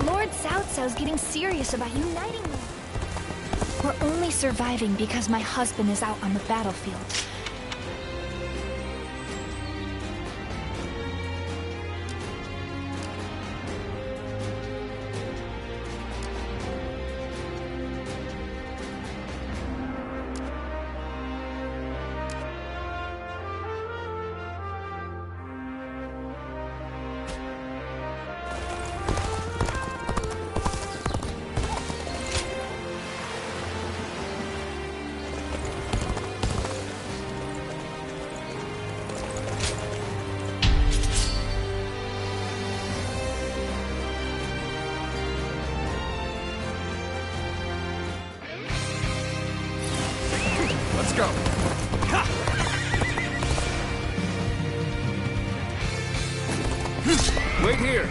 Lord Cao getting serious about uniting me. We're only surviving because my husband is out on the battlefield. Let's go. Wait here.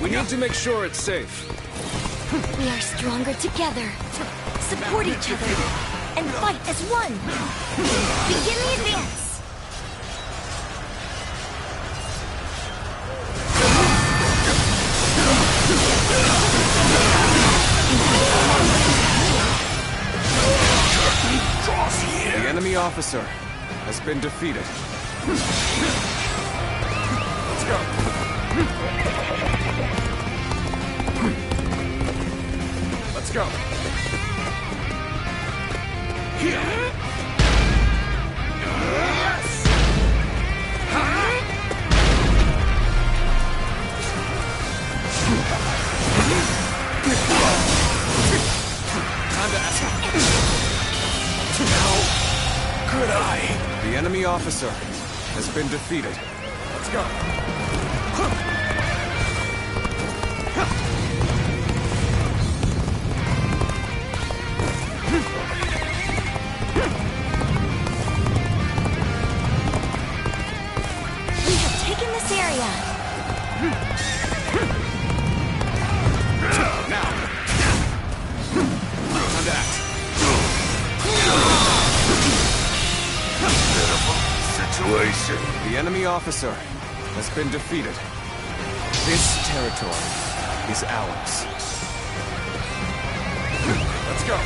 We need to make sure it's safe. We are stronger together. Support each other. And fight as one. Begin the advance. The enemy officer has been defeated. Let's go. Let's go. Yes! Time to attack. How could I? The enemy officer has been defeated. Let's go. We have taken this area. Now. Time to act. Situation. The enemy officer has been defeated. This territory is ours. Let's go.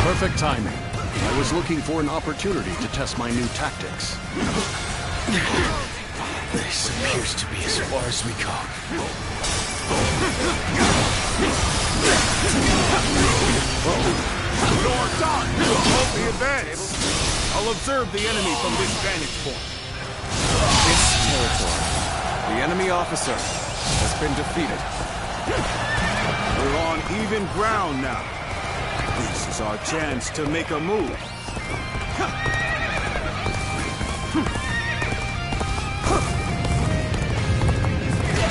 Perfect timing. I was looking for an opportunity to test my new tactics. This appears to be as far as we go. You're done! Hold the advance! I'll observe the enemy from this vantage point. This territory. The enemy officer has been defeated. We're on even ground now. This is our chance to make a move.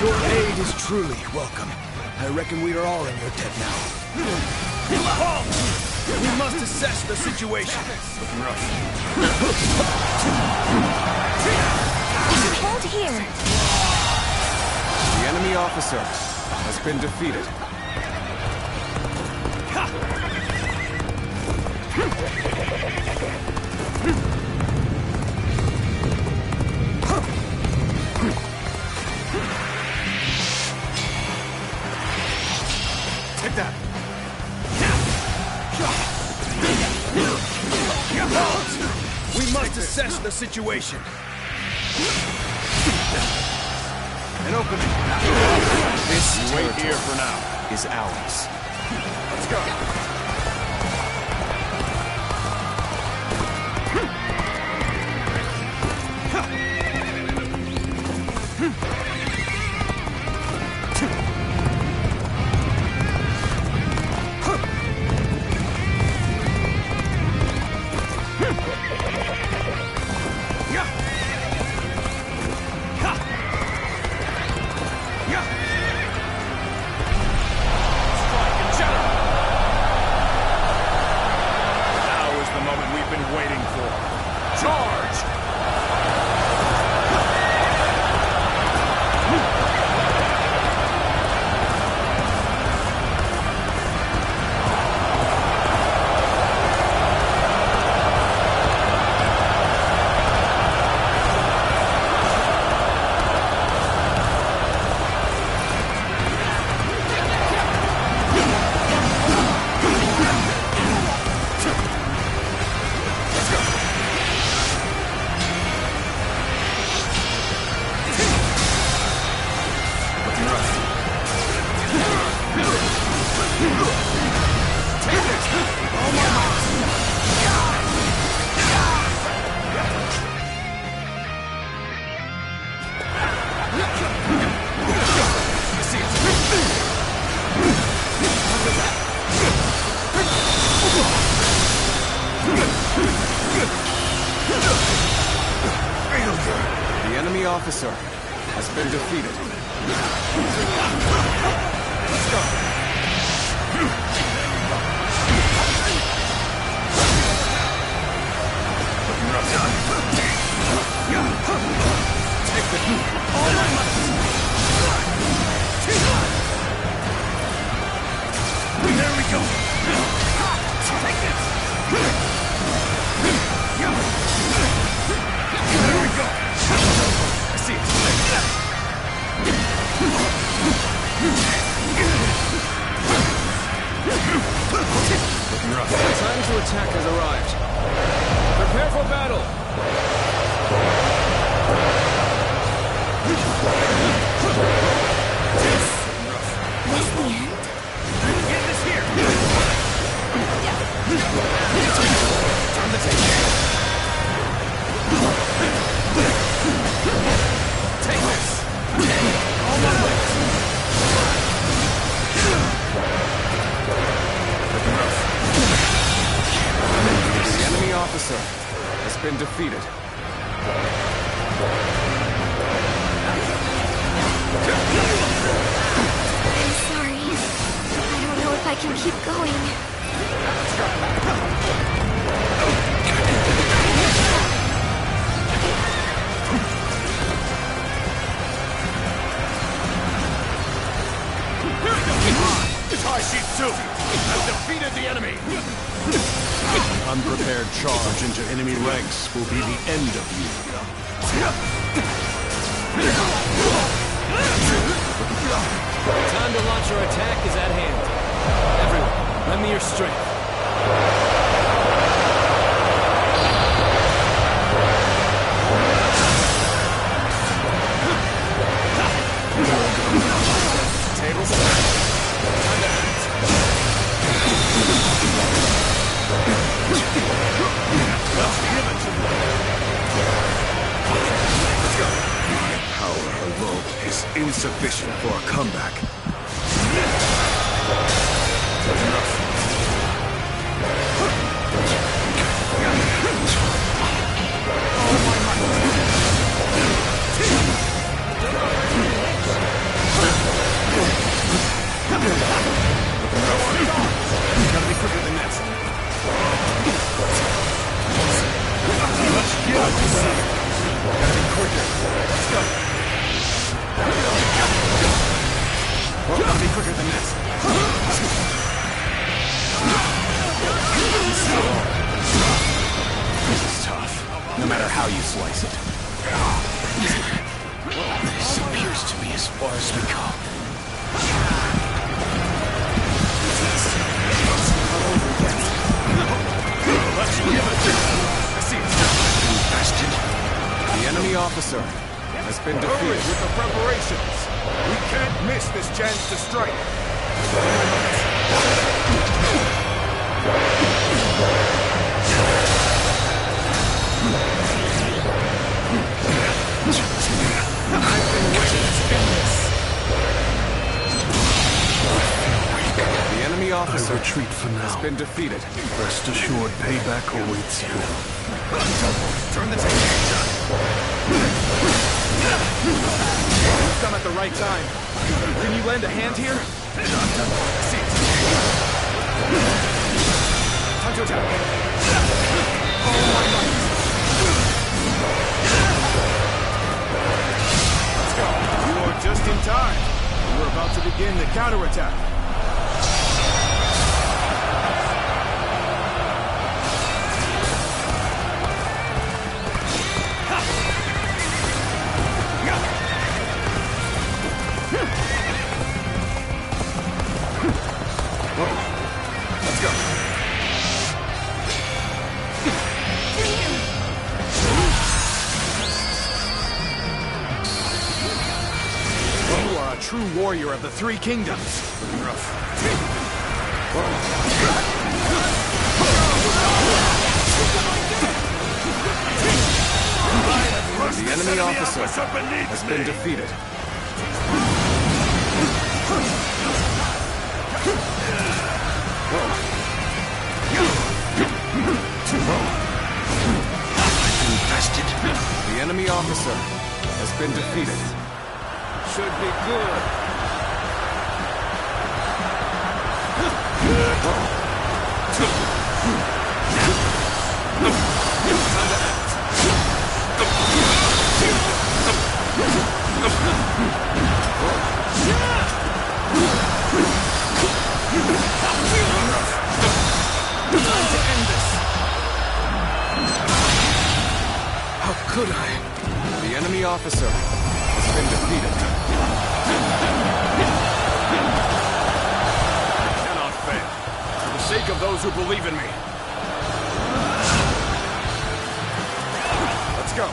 Your aid is truly welcome. I reckon we are all in your debt now. Halt! We must assess the situation. Hold here. The enemy officer has been defeated. Take that. We must assess the situation. An opening. This wait here for now is ours. Let's go. officer has been defeated. Let's go. Take the all my might. There we go. Take this. There we go. I see it. Looking rough. Time to attack has arrived. Prepare for battle. This the end? Get this here. Turn the table. Take this. All my weight. The enemy officer has been defeated. I'm sorry. I don't know if I can keep going. Has defeated the enemy. Unprepared charge into enemy ranks will be the end of you. Time to launch your attack is at hand. Everyone, lend me your strength. Tables. Time to act. Let's give it to them. Let's go. My power alone is insufficient for a comeback. Gotta be quicker than that. Let's get it. Gotta be quicker. Let's go. Well, gotta be quicker than this. This is tough, no matter how you slice it. This appears to be as far as we go. Let's give it. I see it. Bastard. The enemy officer has been defeated. With the preparations. We can't miss this chance to strike. I've been waiting to end this. The enemy officer I retreat for has now. been defeated. Rest assured, payback awaits you. Turn the table. You've come at the right time. Can you lend a hand here? See it. Time to attack. Oh my might. Let's go. You are just in time. We're about to begin the counterattack. Let's go. You are a true warrior of the Three Kingdoms. Rough. The enemy officer has been defeated. Infested. The enemy officer has been defeated. Should be good. Time to end this. How could I? The enemy officer has been defeated. I cannot fail. For the sake of those who believe in me. Let's go.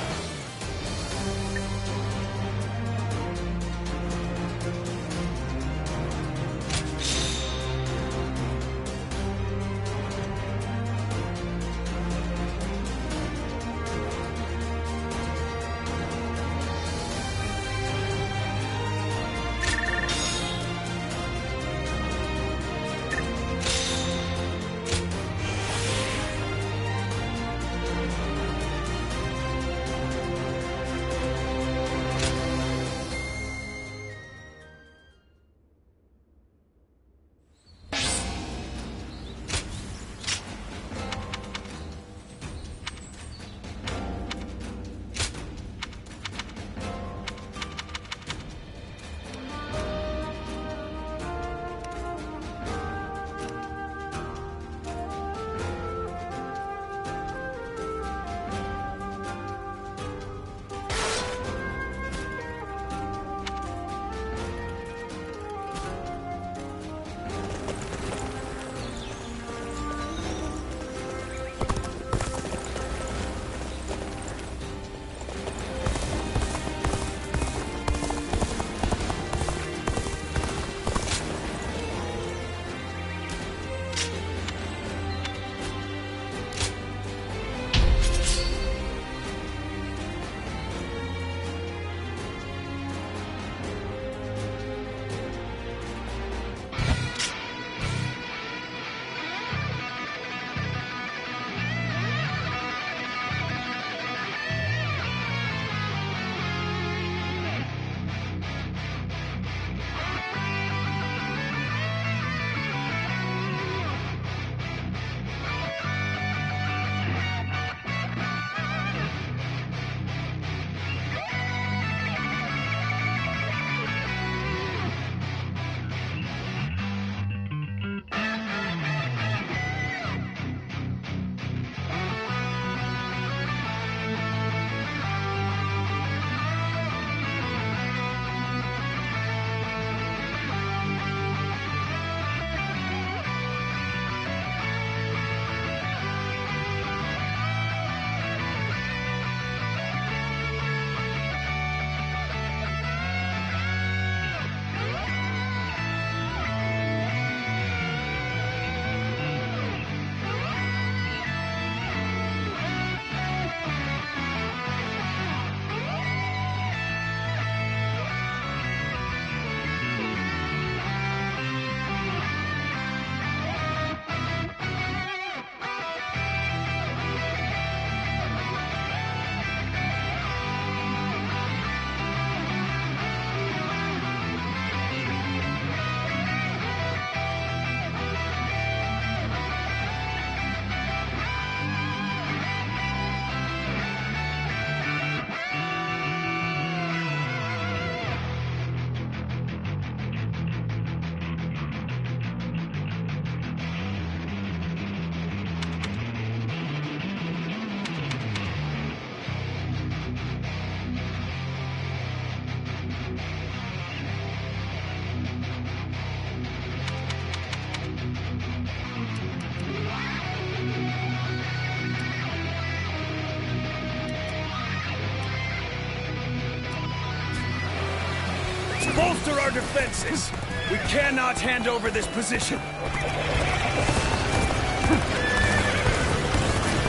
Bolster our defenses! We cannot hand over this position!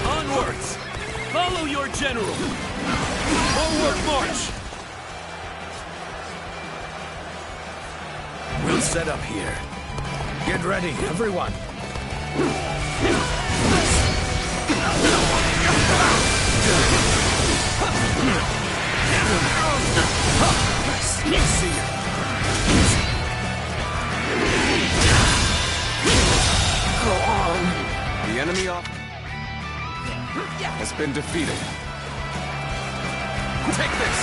Onwards! Follow your general! Forward march! We'll set up here. Get ready, everyone! The enemy has been defeated. Take this!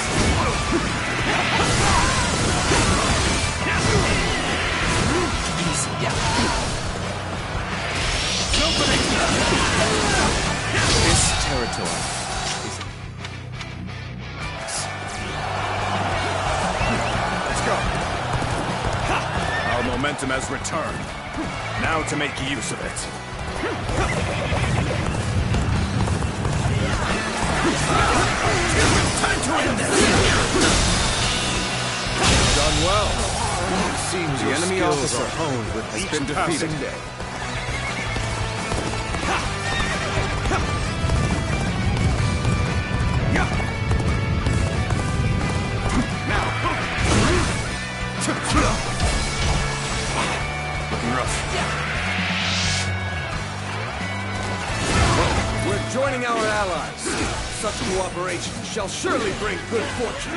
This territory is... Let's go. Our momentum has returned. Now to make use of it. Time to end this! Done well. Seems The your enemy skills officer are honed with has each been defeated. passing day. Looking rough. We're joining our allies. Such cooperation shall surely bring good fortune.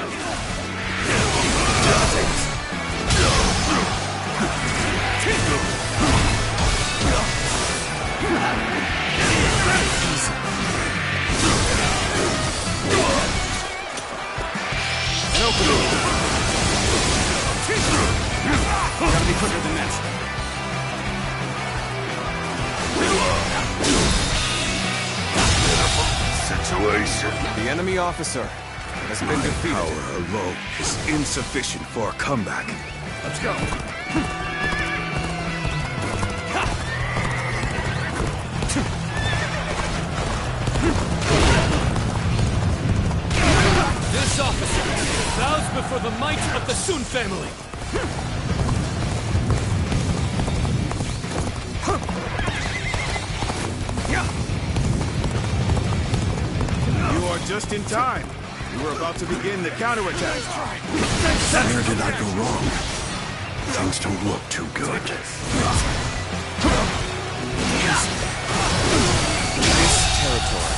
Gotta be quicker than that. Situation. The enemy officer has been defeated. Power alone is insufficient for a comeback. Let's go. This officer bows before the might of the Sun family. You are just in time. We were about to begin the counterattack. Where did I go wrong? Things don't look too good. This territory,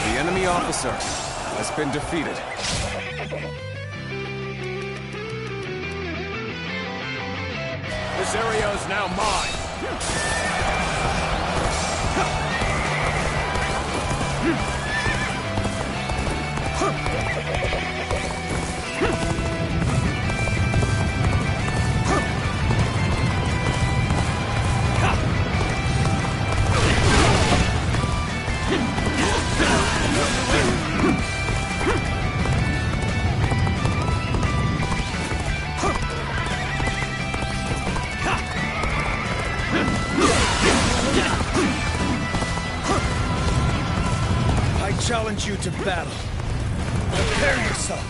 the enemy officer has been defeated. This area is now mine. I challenge you to battle. Prepare yourself.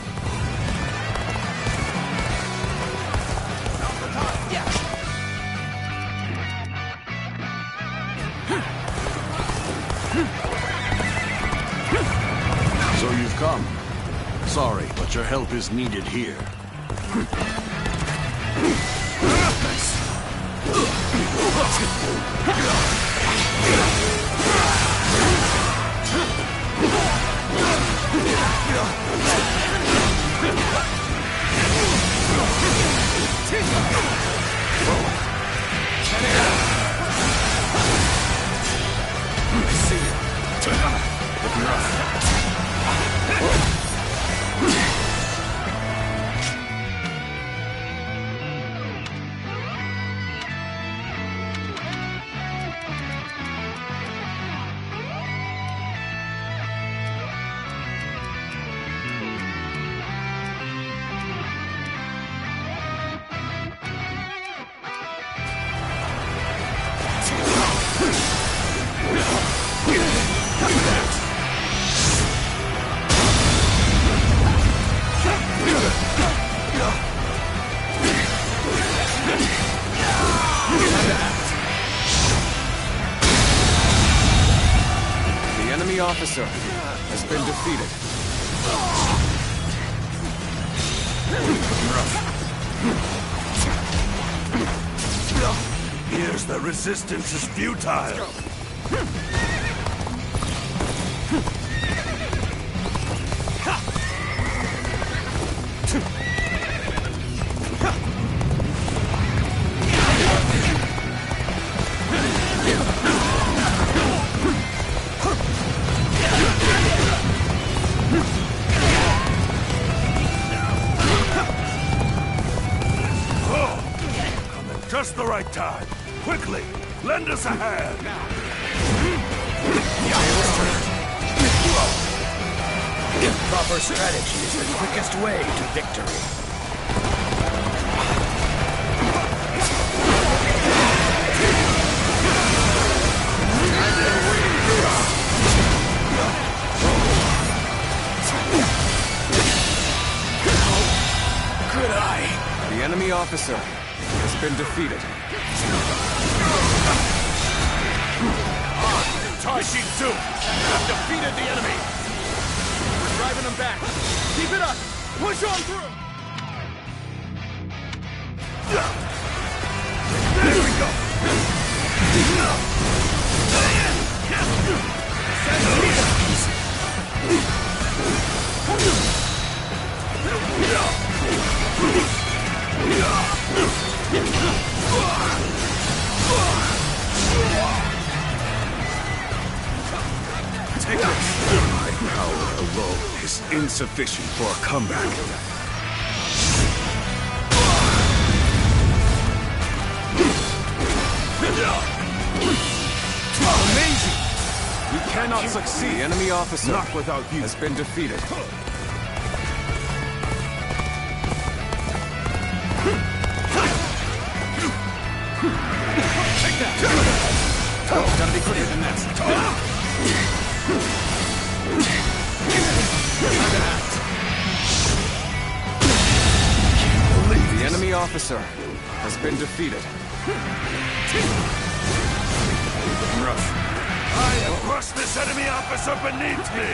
So you've come. Sorry, but your help is needed here. The enemy officer has been defeated. Here's the resistance is futile. right time. Quickly, lend us a hand. Proper strategy is the quickest way to victory. Good eye. The enemy officer has been defeated. Taishitsu! We've defeated the enemy! We're driving them back. Keep it up! Push on through! There we go! Take this! My power alone is insufficient for a comeback. Amazing! We cannot succeed. The enemy officer Not without you. has been defeated. Take that! Gotta be quicker than that. The enemy officer has been defeated. Rough. I have crushed this enemy officer beneath me!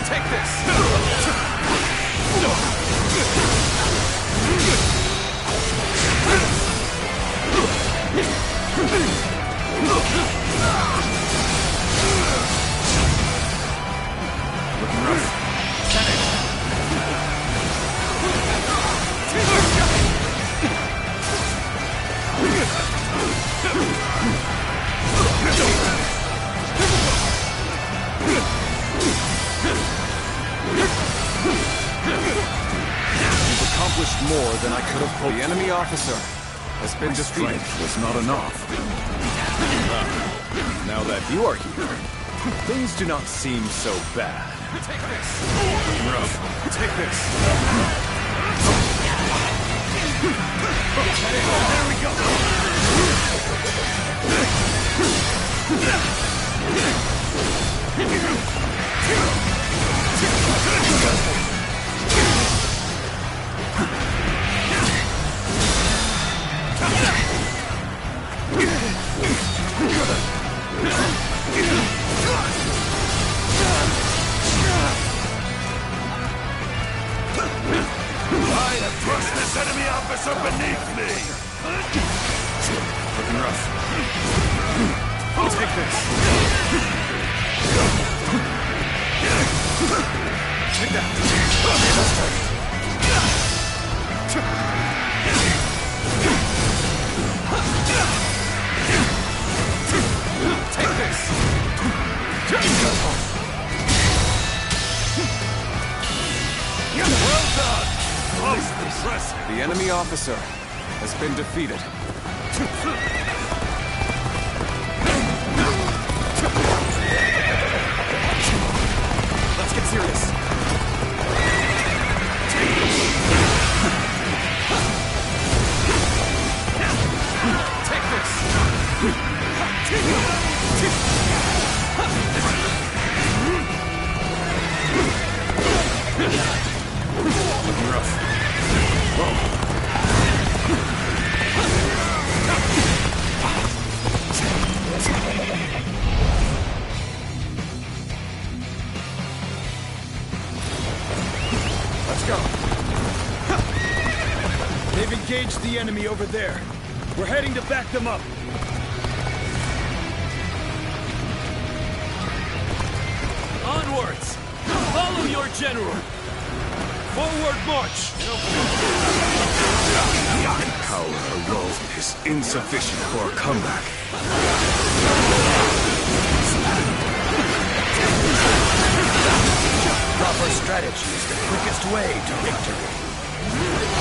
Take this! Accomplished more than I could have hoped. The enemy officer has been defeated. Was not enough. Now that you are here, things do not seem so bad. Take this! Rough. Take this! There we go! I have crushed this enemy officer beneath me! Looking rough. Take this! Take that! Take this! Well done! Most impressive! The enemy officer has been defeated. Let's get serious. Take this! They've engaged the enemy over there. We're heading to back them up. Onwards! Follow your general! Forward march! Power alone is insufficient for a comeback. Proper strategy is the quickest way to victory.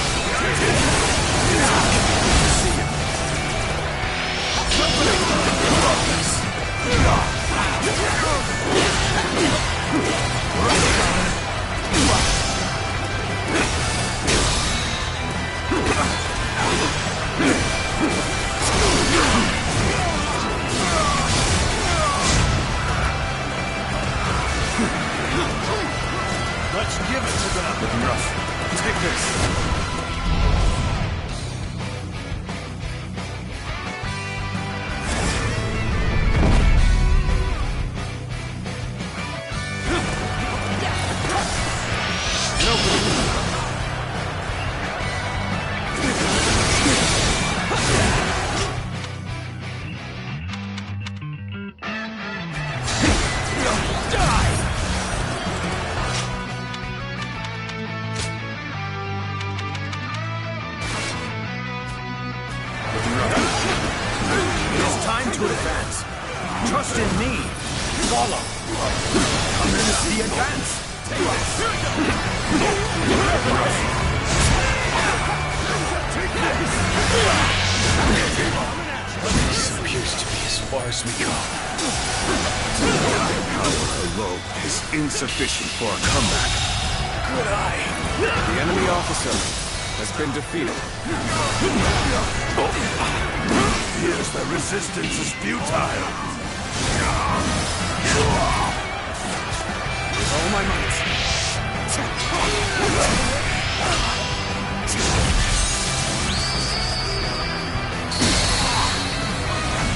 Let's give it to them. Looking rough. Take this. It's time to advance. Trust in me. Follow. Come in the advance. Take This appears to be as far as we go. Power alone is insufficient for a comeback. Good eye. The enemy officer has been defeated. Here's the resistance is futile. With all my might.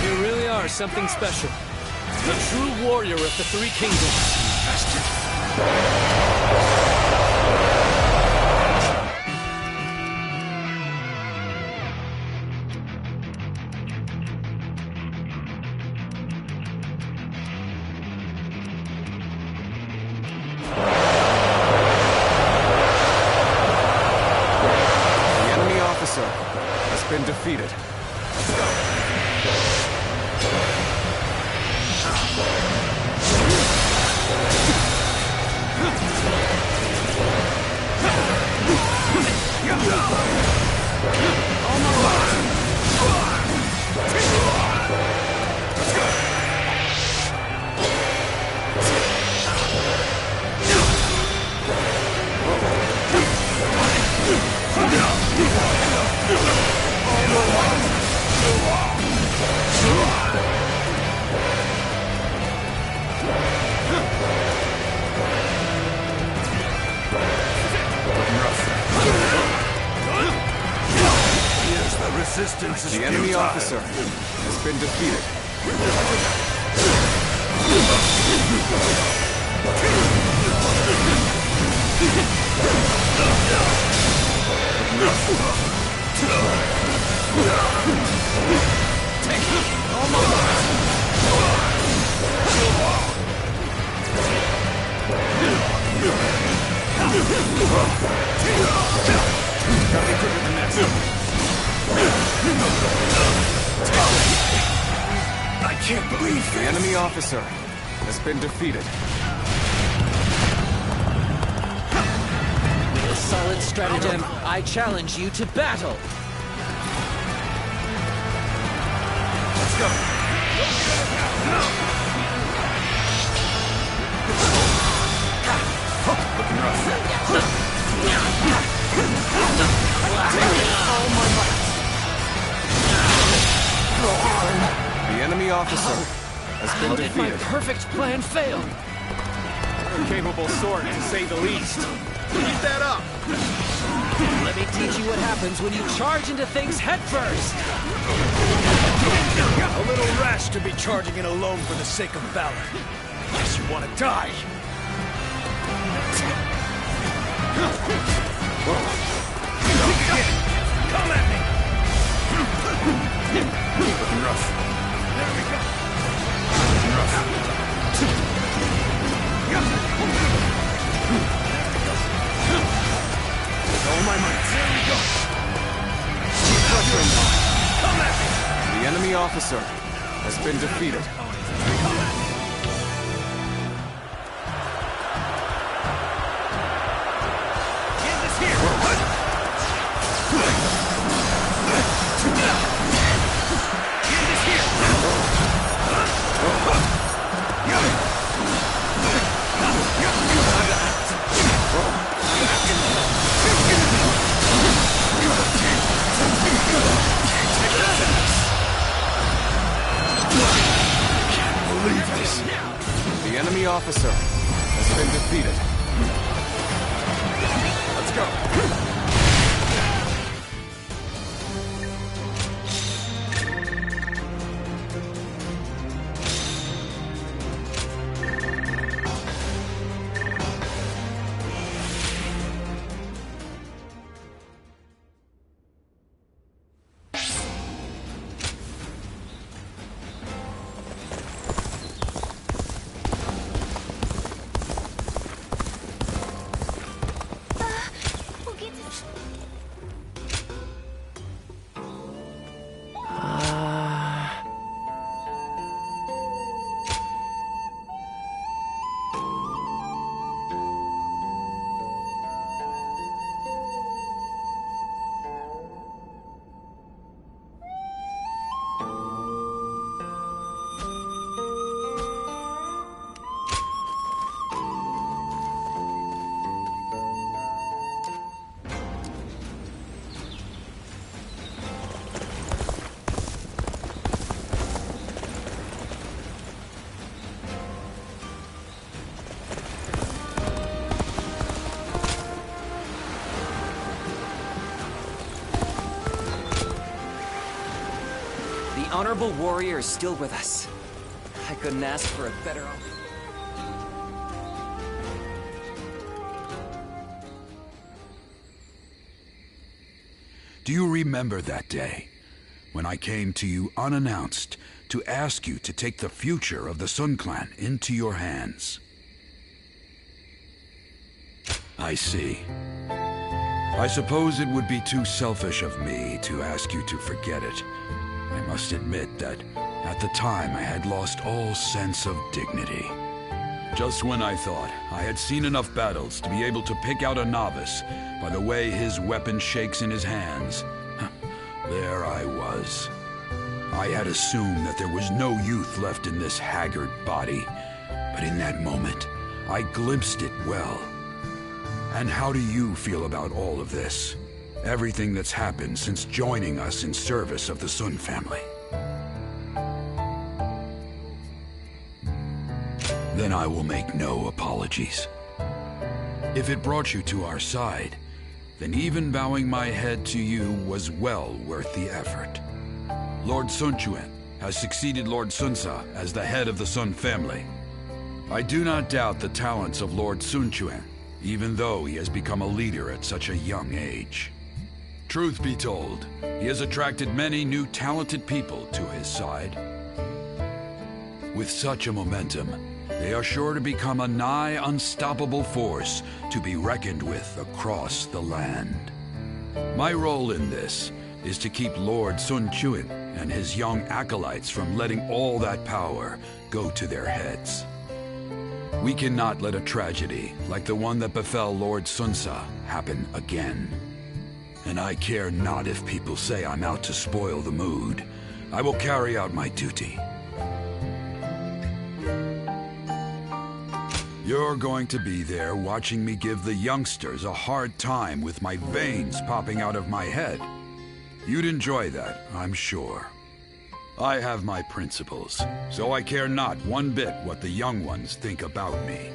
You really are something special. The true warrior of the Three Kingdoms. The enemy officer has been defeated. Here's the resistance is The enemy futile. officer has been defeated. I can't believe The enemy officer has been defeated. With a solid stratagem, I challenge you to battle. Let's go. The enemy officer has been How did my defeated. perfect plan fail? You're a capable sort, to say the least. Keep that up! Let me teach you what happens when you charge into things headfirst. A little rash to be charging in alone for the sake of valor. Guess you want to die. Come at me! Looking rough. There we go. Looking rough. With all my might. There we go. Keep pressuring them. Come at me! The enemy officer has been defeated. End this here! End this here! Believe this. The enemy officer has been defeated. Let's go. We'll get to... The honorable warrior is still with us. I couldn't ask for a better offer. Do you remember that day when I came to you unannounced to ask you to take the future of the Sun Clan into your hands? I see. I suppose it would be too selfish of me to ask you to forget it. I must admit that at the time I had lost all sense of dignity. Just when I thought I had seen enough battles to be able to pick out a novice by the way his weapon shakes in his hands, there I was. I had assumed that there was no youth left in this haggard body, but in that moment, I glimpsed it well. And how do you feel about all of this? Everything that's happened since joining us in service of the Sun family? Then I will make no apologies. If it brought you to our side, then even bowing my head to you was well worth the effort. Lord Sun Quan has succeeded Lord Sun Ce as the head of the Sun family. I do not doubt the talents of Lord Sun Quan, even though he has become a leader at such a young age. Truth be told, he has attracted many new talented people to his side. With such a momentum, they are sure to become a nigh unstoppable force to be reckoned with across the land. My role in this is to keep Lord Sun Quan and his young acolytes from letting all that power go to their heads. We cannot let a tragedy like the one that befell Lord Sun Ce happen again. And I care not if people say I'm out to spoil the mood. I will carry out my duty. You're going to be there watching me give the youngsters a hard time with my veins popping out of my head. You'd enjoy that, I'm sure. I have my principles, so I care not one bit what the young ones think about me.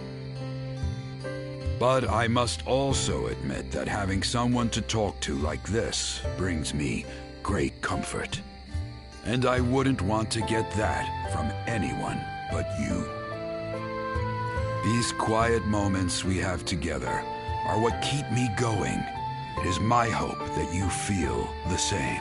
But I must also admit that having someone to talk to like this brings me great comfort. And I wouldn't want to get that from anyone but you. These quiet moments we have together are what keep me going, It is my hope that you feel the same.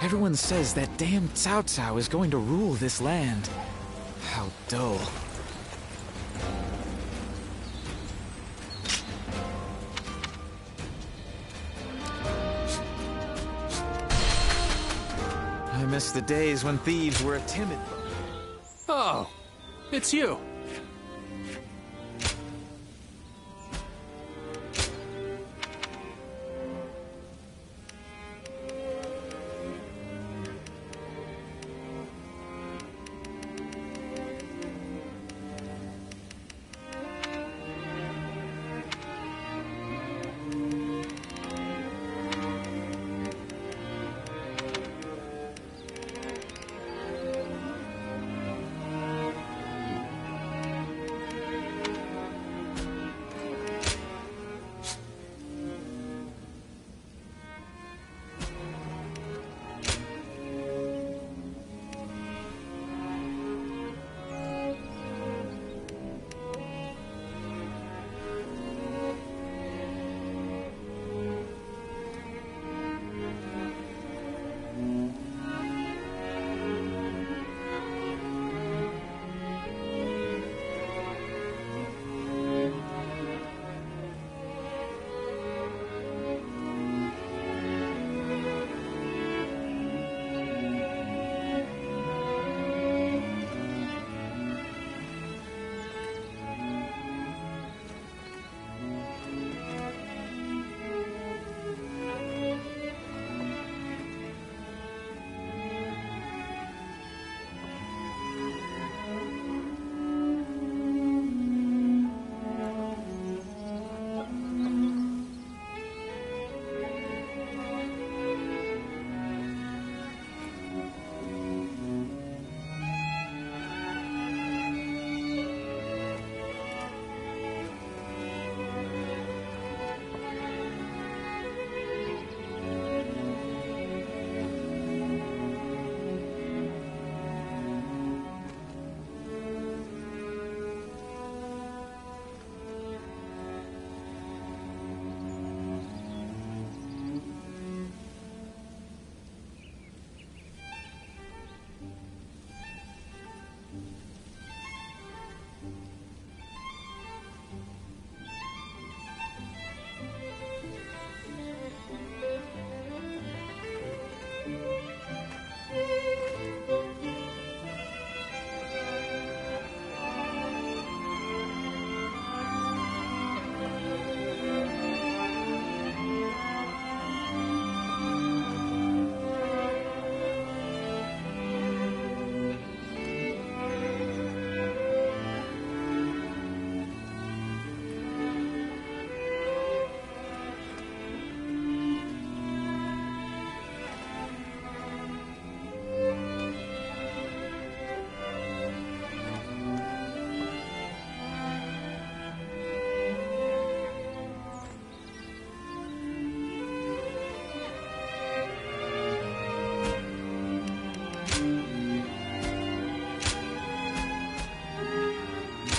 Everyone says that damn Cao Cao is going to rule this land. How dull. I miss the days when thieves were a timid bunch. Oh, it's you.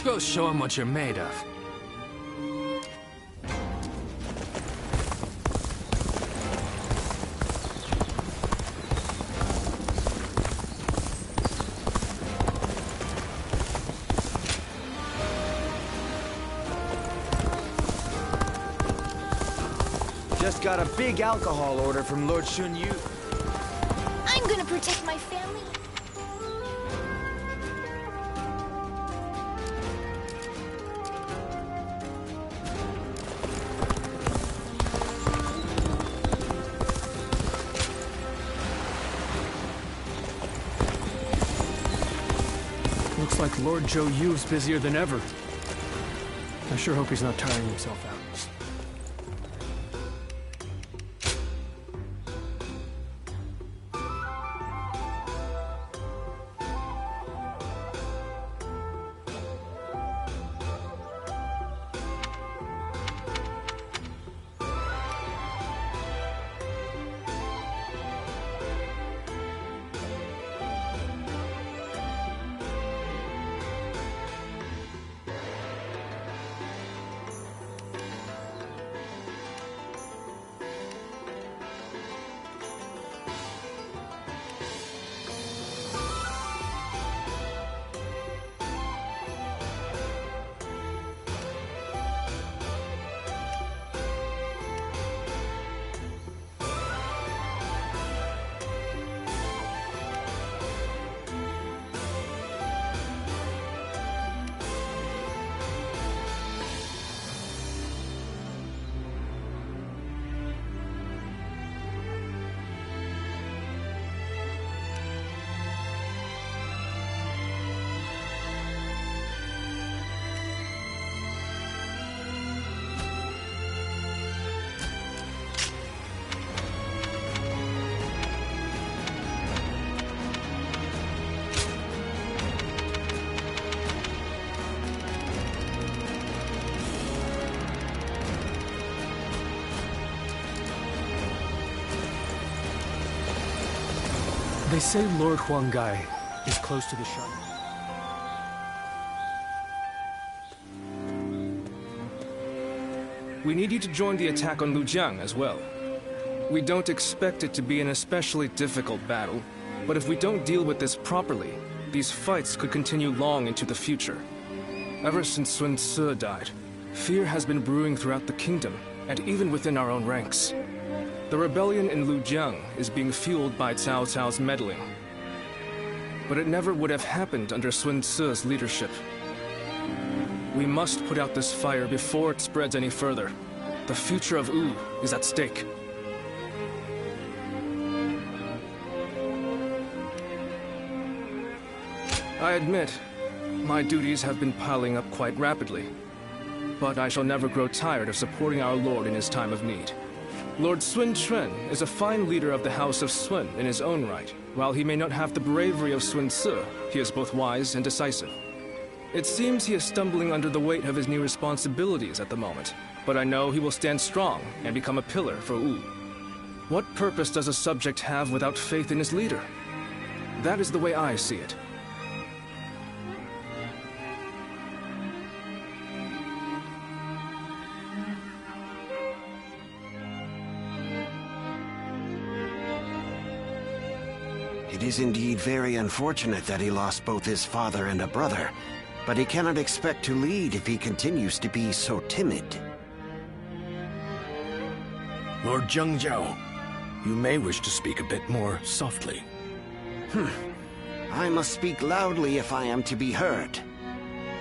Go show him what you're made of. Just got a big alcohol order from Lord Shun Yu. I'm gonna protect my family. Looks like Lord Zhou Yu's busier than ever. I sure hope he's not tiring himself out. They say Lord Huanggai is close to the shrine. We need you to join the attack on Lujiang as well. We don't expect it to be an especially difficult battle, but if we don't deal with this properly, these fights could continue long into the future. Ever since Sun Ce died, fear has been brewing throughout the kingdom, and even within our own ranks. The rebellion in Lujiang is being fueled by Cao Cao's meddling. But it never would have happened under Sun Ce's leadership. We must put out this fire before it spreads any further. The future of Wu is at stake. I admit, my duties have been piling up quite rapidly. But I shall never grow tired of supporting our lord in his time of need. Lord Sun Quan is a fine leader of the House of Sun in his own right. While he may not have the bravery of Sun Ce, he is both wise and decisive. It seems he is stumbling under the weight of his new responsibilities at the moment, but I know he will stand strong and become a pillar for Wu. What purpose does a subject have without faith in his leader? That is the way I see it. It is indeed very unfortunate that he lost both his father and a brother, but he cannot expect to lead if he continues to be so timid. Lord Zhengzhou, you may wish to speak a bit more softly. I must speak loudly if I am to be heard.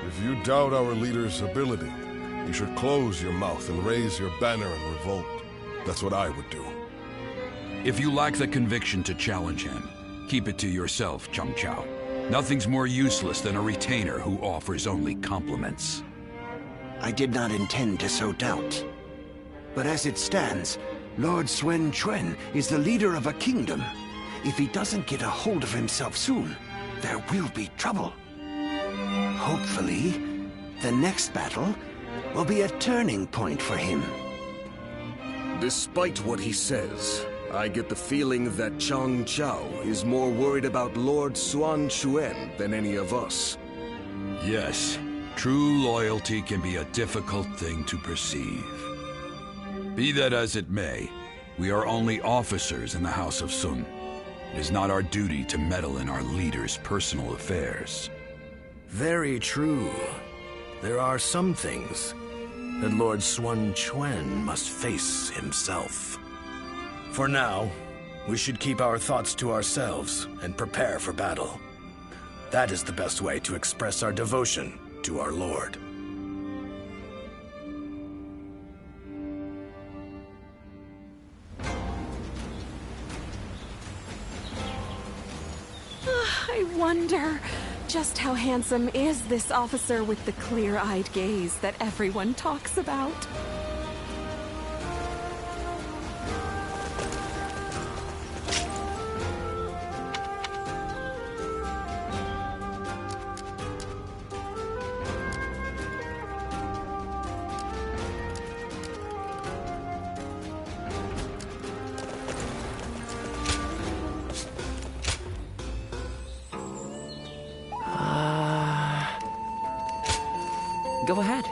If you doubt our leader's ability, you should close your mouth and raise your banner in revolt. That's what I would do. If you lack the conviction to challenge him, keep it to yourself, Zheng Chao. Nothing's more useless than a retainer who offers only compliments. I did not intend to sow doubt. But as it stands, Lord Sun Quan is the leader of a kingdom. If he doesn't get a hold of himself soon, there will be trouble. Hopefully, the next battle will be a turning point for him. Despite what he says, I get the feeling that Zheng Chao is more worried about Lord Sun Quan than any of us. Yes, true loyalty can be a difficult thing to perceive. Be that as it may, we are only officers in the House of Sun. It is not our duty to meddle in our leader's personal affairs. Very true. There are some things that Lord Sun Quan must face himself. For now, we should keep our thoughts to ourselves and prepare for battle. That is the best way to express our devotion to our Lord. I wonder, just how handsome is this officer with the clear-eyed gaze that everyone talks about? Go ahead.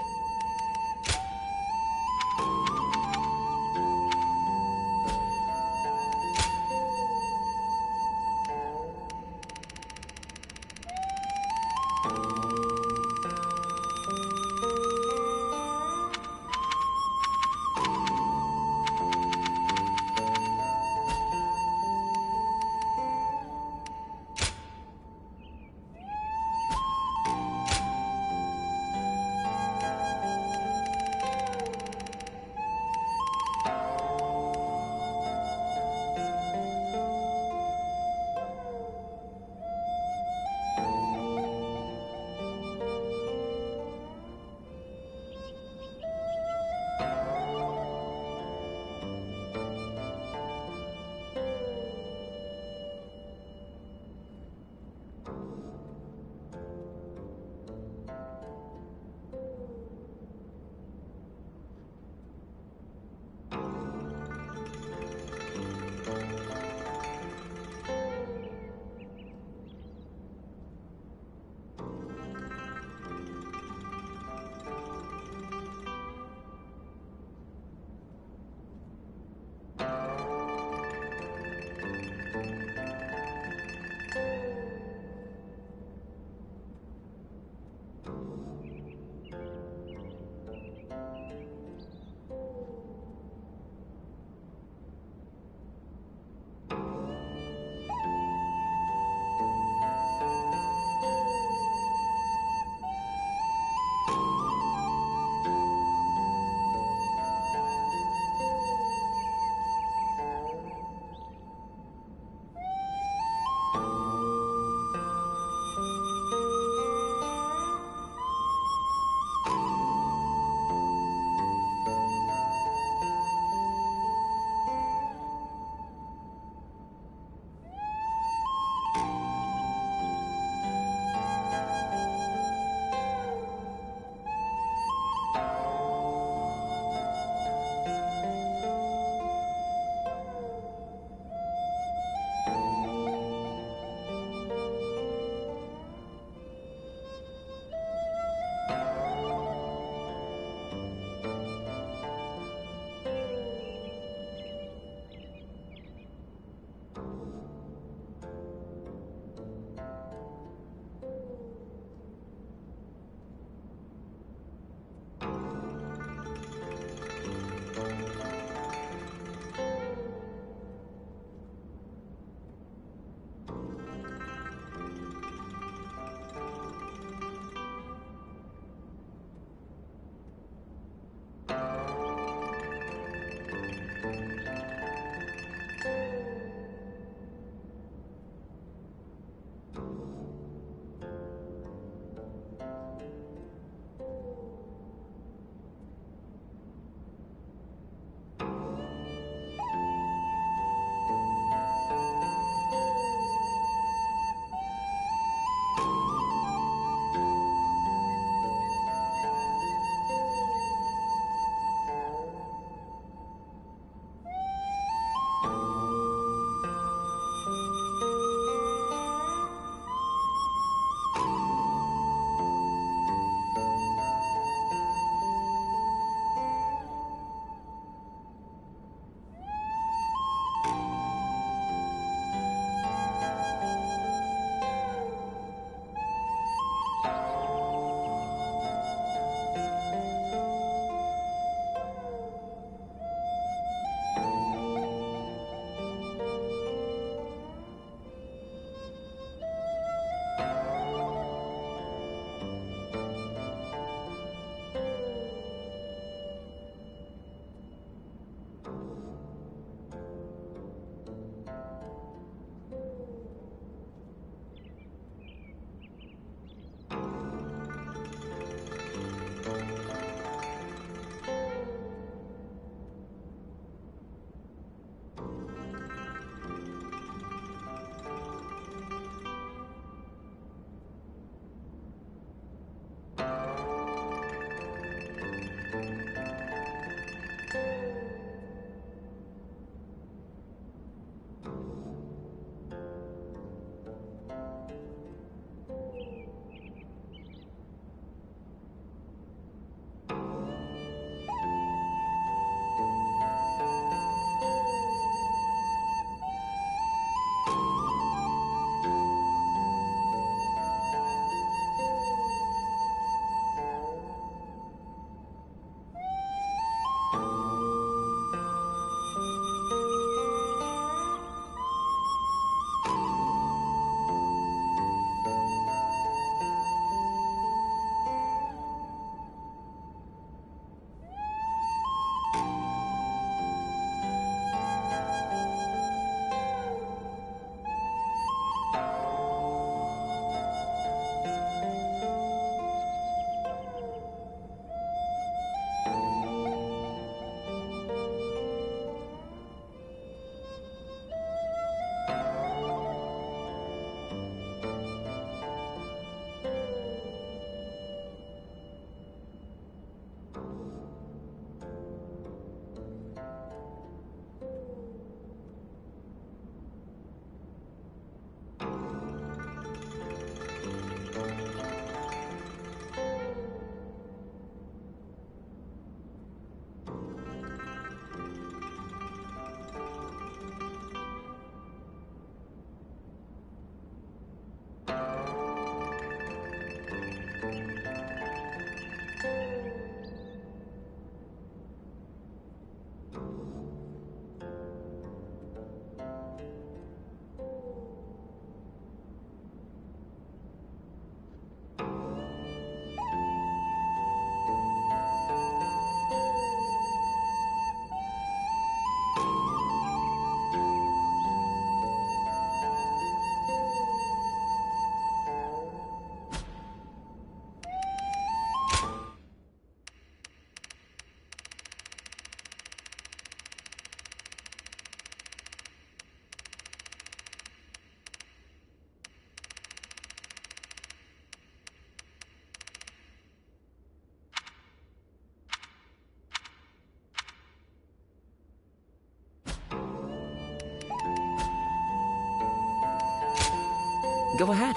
Go ahead.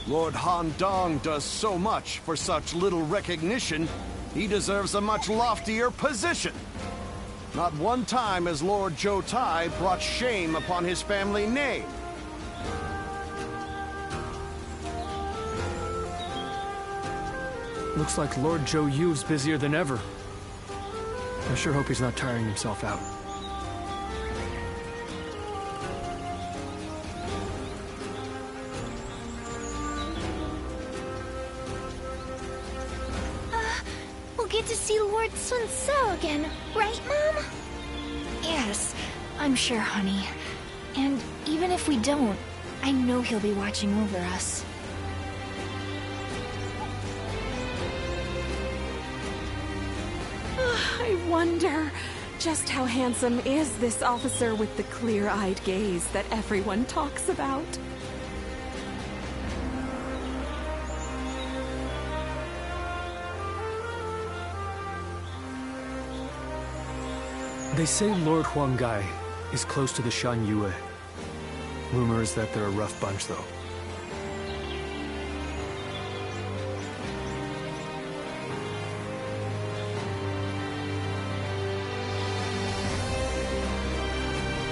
Lord Han Dong does so much for such little recognition, he deserves a much loftier position. Not one time has Lord Zhou Tai brought shame upon his family name. Looks like Lord Zhou Yu's busier than ever. I sure hope he's not tiring himself out. We'll get to see Lord Sun So again, right, Mom? Yes, I'm sure, honey. And even if we don't, I know he'll be watching over us. I wonder, just how handsome is this officer with the clear-eyed gaze that everyone talks about? They say Lord Huanggai is close to the Shan Yue. Rumor is that they're a rough bunch, though.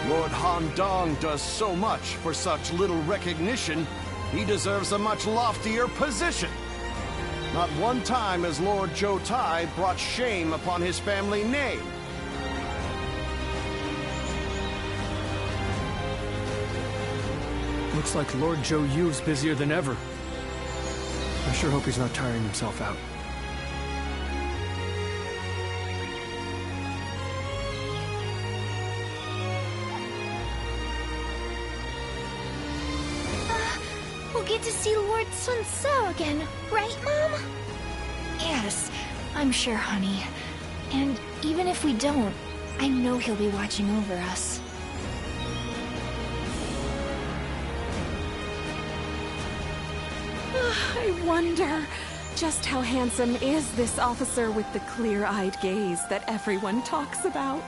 Lord Han Dong does so much for such little recognition, he deserves a much loftier position. Not one time has Lord Zhou Tai brought shame upon his family name. Looks like Lord Zhou Yu's busier than ever. I sure hope he's not tiring himself out. We'll get to see Lord Sun So again, right, Mom? Yes, I'm sure, honey. And even if we don't, I know he'll be watching over us. I wonder, just how handsome is this officer with the clear-eyed gaze that everyone talks about?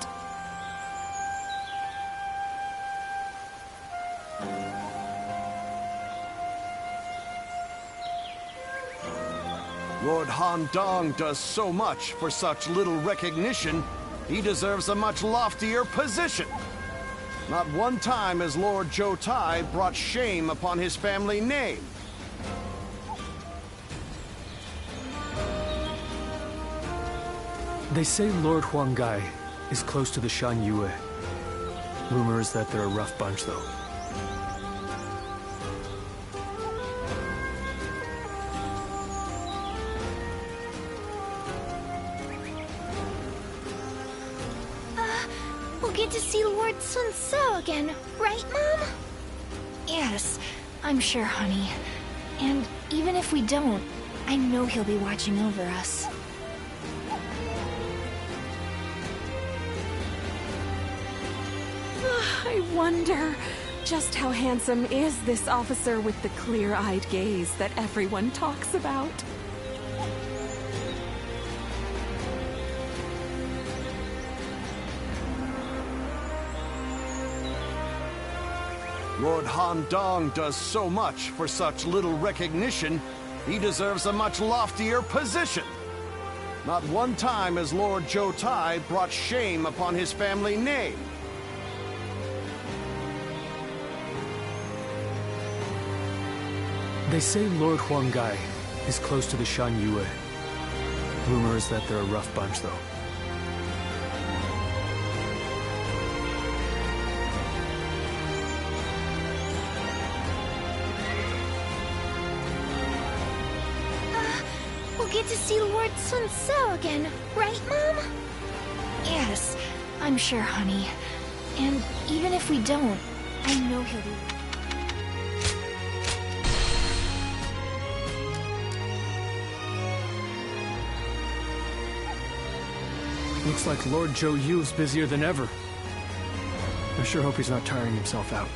Lord Han Dong does so much for such little recognition, he deserves a much loftier position. Not one time has Lord Zhou Tai brought shame upon his family name. They say Lord Huanggai is close to the Shan Yue. Rumor is that they're a rough bunch, though. We'll get to see Lord Sun So again, right, Mom? Yes, I'm sure, honey. And even if we don't, I know he'll be watching over us. I wonder, just how handsome is this officer with the clear-eyed gaze that everyone talks about? Lord Han Dong does so much for such little recognition, he deserves a much loftier position. Not one time has Lord Zhou Tai brought shame upon his family name. They say Lord Huanggai is close to the Shan Yue. Rumor is that they're a rough bunch, though. We'll get to see Lord Sun So again, right, Mom? Yes, I'm sure, honey. And even if we don't, I know he'll be... Looks like Lord Zhou Yu's busier than ever. I sure hope he's not tiring himself out.